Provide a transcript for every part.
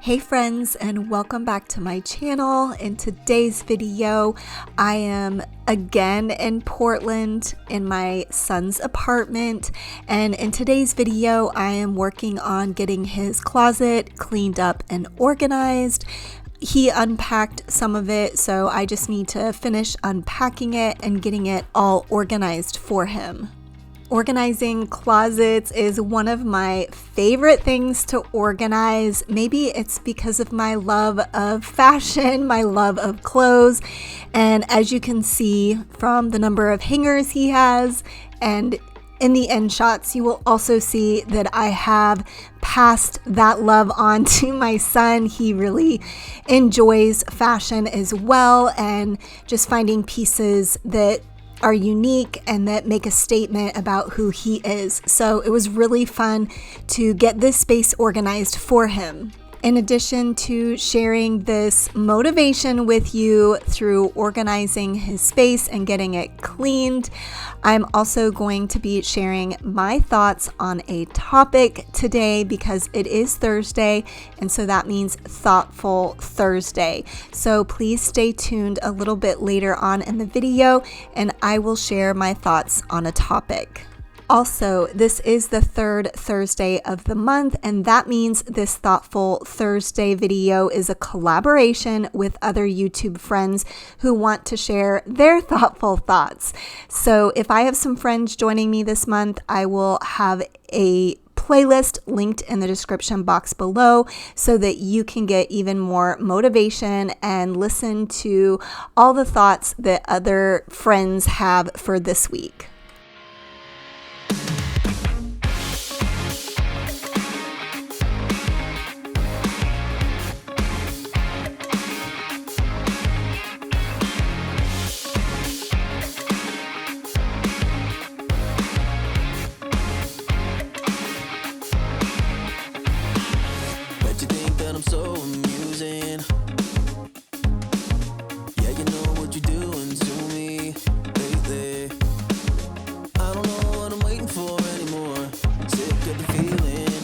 Hey friends, and welcome back to my channel. In today's video, I am again in Portland in my son's apartment, and in today's video I am working on getting his closet cleaned up and organized. He unpacked some of it, so I just need to finish unpacking it and getting it all organized for him. Organizing closets is one of my favorite things to organize. Maybe it's because of my love of fashion, my love of clothes. And as you can see from the number of hangers he has, and in the end shots, you will also see that I have passed that love on to my son. He really enjoys fashion as well, and just finding pieces that are unique and that make a statement about who he is. So it was really fun to get this space organized for him. In addition to sharing this motivation with you through organizing his space and getting it cleaned, I'm also going to be sharing my thoughts on a topic today because it is Thursday, and so that means Thoughtful Thursday. So please stay tuned a little bit later on in the video and I will share my thoughts on a topic. Also, this is the third Thursday of the month, and that means this Thoughtful Thursday video is a collaboration with other YouTube friends who want to share their thoughtful thoughts. So if I have some friends joining me this month, I will have a playlist linked in the description box below so that you can get even more motivation and listen to all the thoughts that other friends have for this week. I'm so amusing. Yeah, you know what you're doing to me lately. I don't know what I'm waiting for anymore. Sick of the feeling.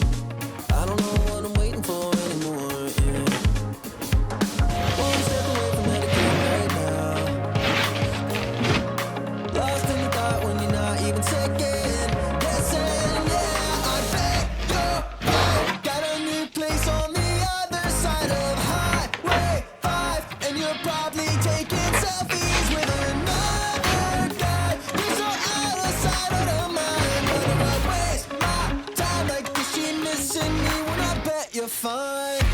I don't know what I'm waiting for anymore. Yeah. One step away from Medicaid right now. Lost in the thought when you're not even second guessing. Yeah, I bet you're right. Got a new place on me. Fine.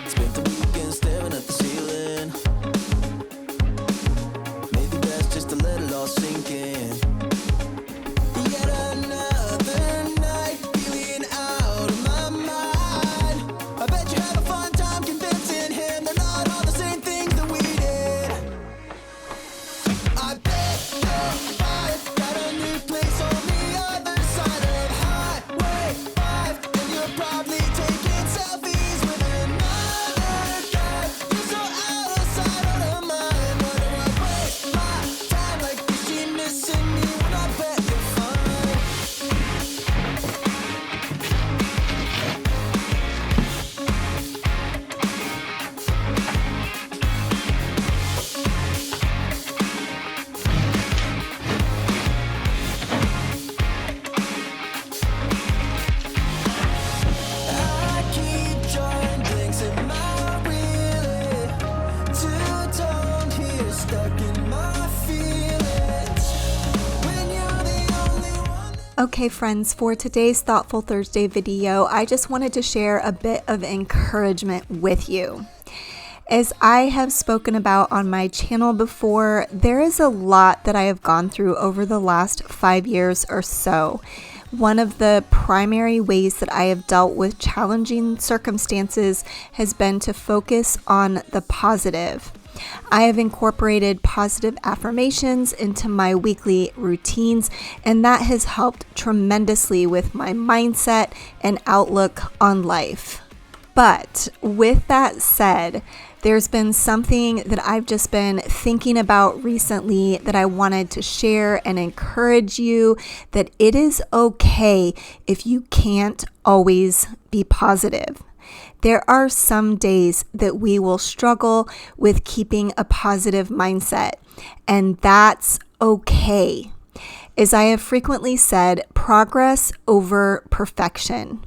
Spent the weekend staring at the ceiling. Maybe best just to let it all sink in. Yet another night feeling out of my mind. I bet you have a fun time convincing him they're not all the same things that we did. I bet you're right. Got a new place on the other side of Highway 5, and you're probably taking selfies with another guy. You're so out of sight, out of mind. Why do I waste my time like this? She missing me when I bet you're fine. I keep drawing blanks. Am I really two-toned here, stuck in my feelings? When you're the only one. Okay friends, for today's Thoughtful Thursday video, I just wanted to share a bit of encouragement with you. As I have spoken about on my channel before, there is a lot that I have gone through over the last 5 years or so. One of the primary ways that I have dealt with challenging circumstances has been to focus on the positive. I have incorporated positive affirmations into my weekly routines, and that has helped tremendously with my mindset and outlook on life. But with that said, there's been something that I've just been thinking about recently that I wanted to share and encourage you that it is okay if you can't always be positive. There are some days that we will struggle with keeping a positive mindset, and that's okay. As I have frequently said, progress over perfection.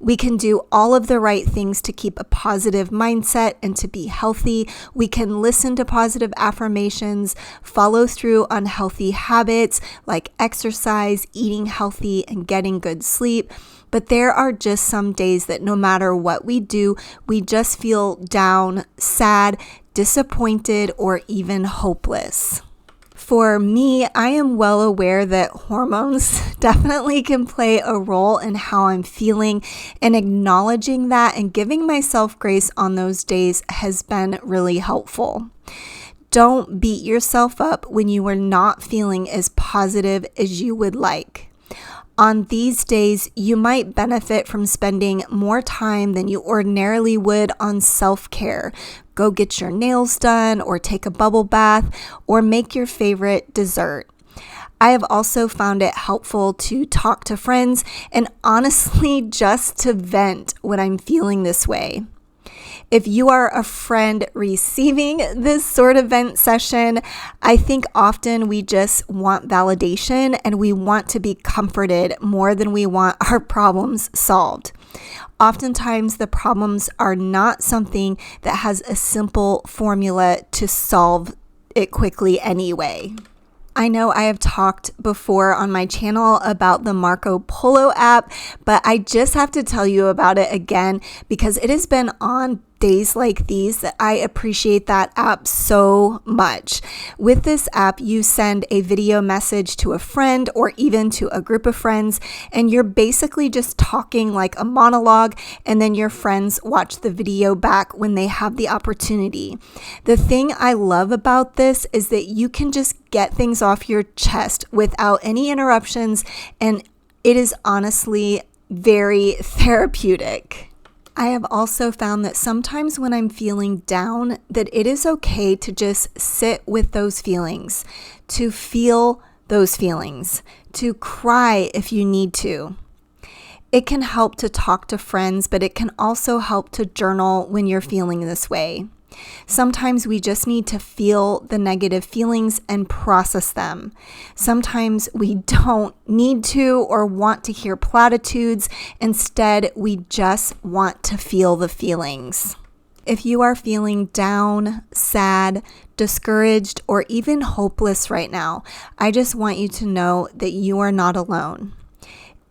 We can do all of the right things to keep a positive mindset and to be healthy. We can listen to positive affirmations, follow through on healthy habits like exercise, eating healthy, and getting good sleep. But there are just some days that no matter what we do, we just feel down, sad, disappointed, or even hopeless. For me, I am well aware that hormones definitely can play a role in how I'm feeling, and acknowledging that and giving myself grace on those days has been really helpful. Don't beat yourself up when you are not feeling as positive as you would like. On these days, you might benefit from spending more time than you ordinarily would on self-care. Go get your nails done, or take a bubble bath, or make your favorite dessert. I have also found it helpful to talk to friends and honestly just to vent when I'm feeling this way. If you are a friend receiving this sort of vent session, I think often we just want validation and we want to be comforted more than we want our problems solved. Oftentimes, the problems are not something that has a simple formula to solve it quickly anyway. I know I have talked before on my channel about the Marco Polo app, but I just have to tell you about it again because it has been on days like these that I appreciate that app so much. With this app, you send a video message to a friend or even to a group of friends, and you're basically just talking like a monologue, and then your friends watch the video back when they have the opportunity. The thing I love about this is that you can just get things off your chest without any interruptions, and it is honestly very therapeutic. I have also found that sometimes when I'm feeling down, that it is okay to just sit with those feelings, to feel those feelings, to cry if you need to. It can help to talk to friends, but it can also help to journal when you're feeling this way. Sometimes we just need to feel the negative feelings and process them. Sometimes we don't need to or want to hear platitudes. Instead, we just want to feel the feelings. If you are feeling down, sad, discouraged, or even hopeless right now, I just want you to know that you are not alone.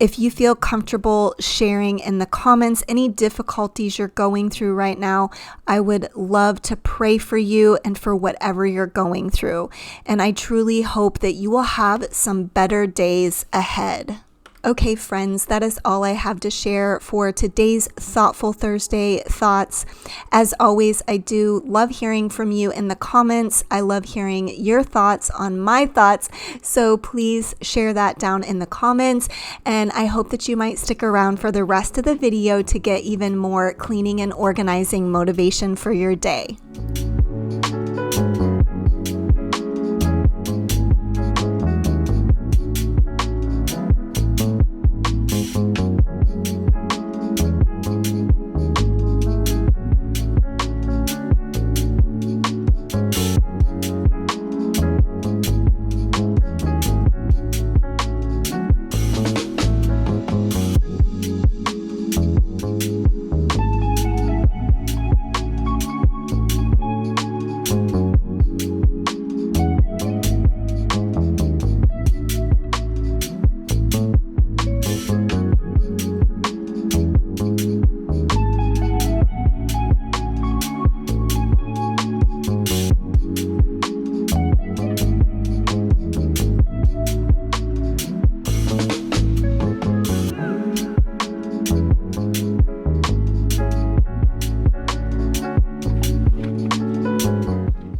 If you feel comfortable sharing in the comments any difficulties you're going through right now, I would love to pray for you and for whatever you're going through. And I truly hope that you will have some better days ahead. Okay, friends, that is all I have to share for today's Thoughtful Thursday thoughts. As always, I do love hearing from you in the comments. I love hearing your thoughts on my thoughts. So please share that down in the comments. And I hope that you might stick around for the rest of the video to get even more cleaning and organizing motivation for your day.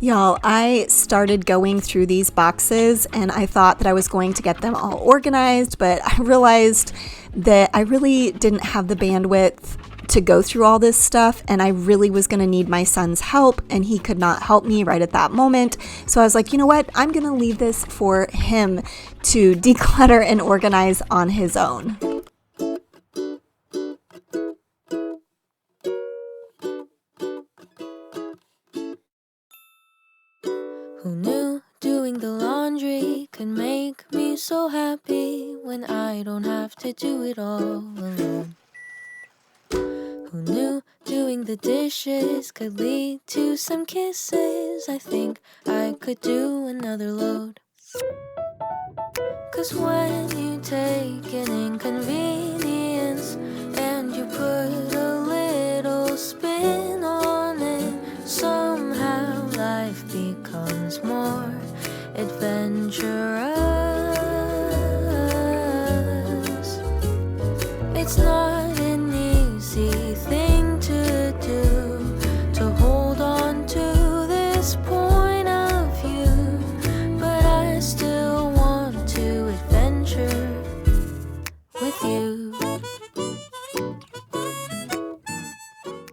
Y'all, I started going through these boxes and I thought that I was going to get them all organized, but I realized that I really didn't have the bandwidth to go through all this stuff, and I really was going to need my son's help, and he could not help me right at that moment. So I was like, you know what? I'm going to leave this for him to declutter and organize on his own. Who knew doing the laundry could make me so happy when I don't have to do it all alone? Who knew doing the dishes could lead to some kisses? I think I could do another load. 'Cause when you take an inconvenience and you put a little spin on it, somehow life becomes more adventurous. It's not an easy thing to do, to hold on to this point of view, but I still want to adventure with you.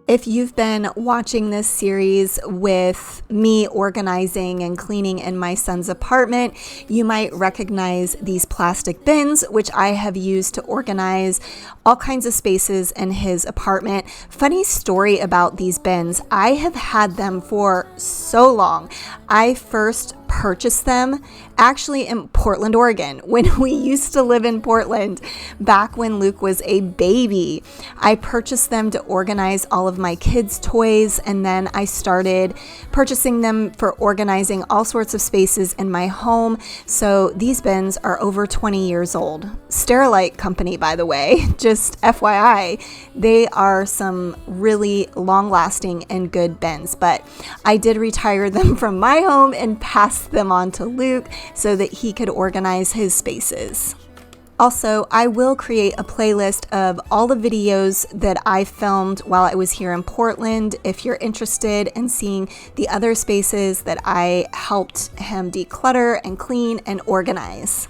If you've been watching this series with me organizing and cleaning in my son's apartment, you might recognize these plastic bins, which I have used to organize all kinds of spaces in his apartment. Funny story about these bins. I have had them for so long. I first purchased them actually in Portland, Oregon, when we used to live in Portland, back when Luke was a baby. I purchased them to organize all of my kids' toys, and then I started purchasing them for organizing all sorts of spaces in my home. So these bins are over 20 years old. Sterilite company, by the way, just FYI, they are some really long-lasting and good bins, but I did retire them from my home and pass them on to Luke so that he could organize his spaces. Also, I will create a playlist of all the videos that I filmed while I was here in Portland if you're interested in seeing the other spaces that I helped him declutter and clean and organize.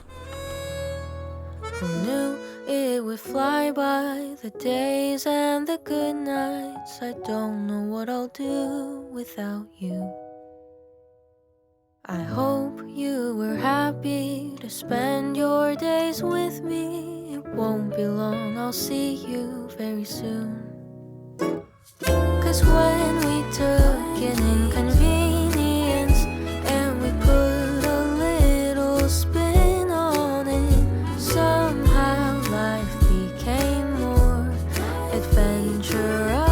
Who knew it would fly by, the days and the good nights? I don't know what I'll do without you. I hope you were happy to spend your days with me. It won't be long, I'll see you very soon. 'Cause when we took an inconvenience and we put a little spin on it, somehow life became more adventurous.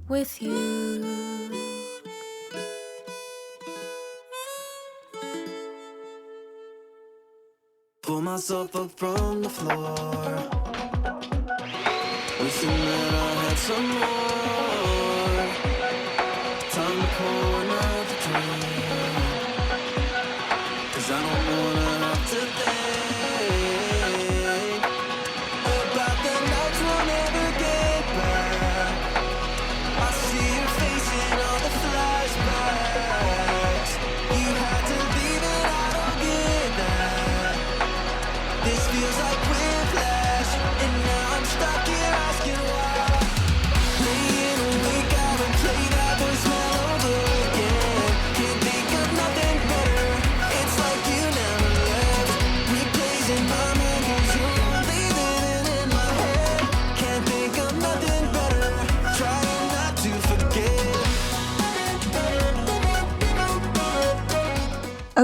With you. Pull myself up from the floor, wishing that I had some more time to pour another drink, 'cause I don't wanna have to think about the nights we'll never get back. I see your face in all the flashbacks. You had to leave and I don't get that. This feels like whiplash, and now I'm stuck here asking why. Lately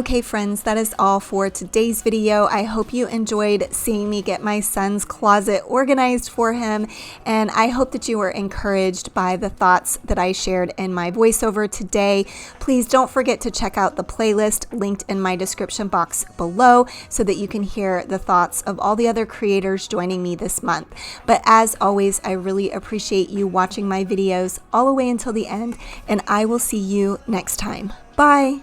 Okay friends, that is all for today's video. I hope you enjoyed seeing me get my son's closet organized for him, and I hope that you were encouraged by the thoughts that I shared in my voiceover today. Please don't forget to check out the playlist linked in my description box below so that you can hear the thoughts of all the other creators joining me this month. But as always, I really appreciate you watching my videos all the way until the end, and I will see you next time. Bye!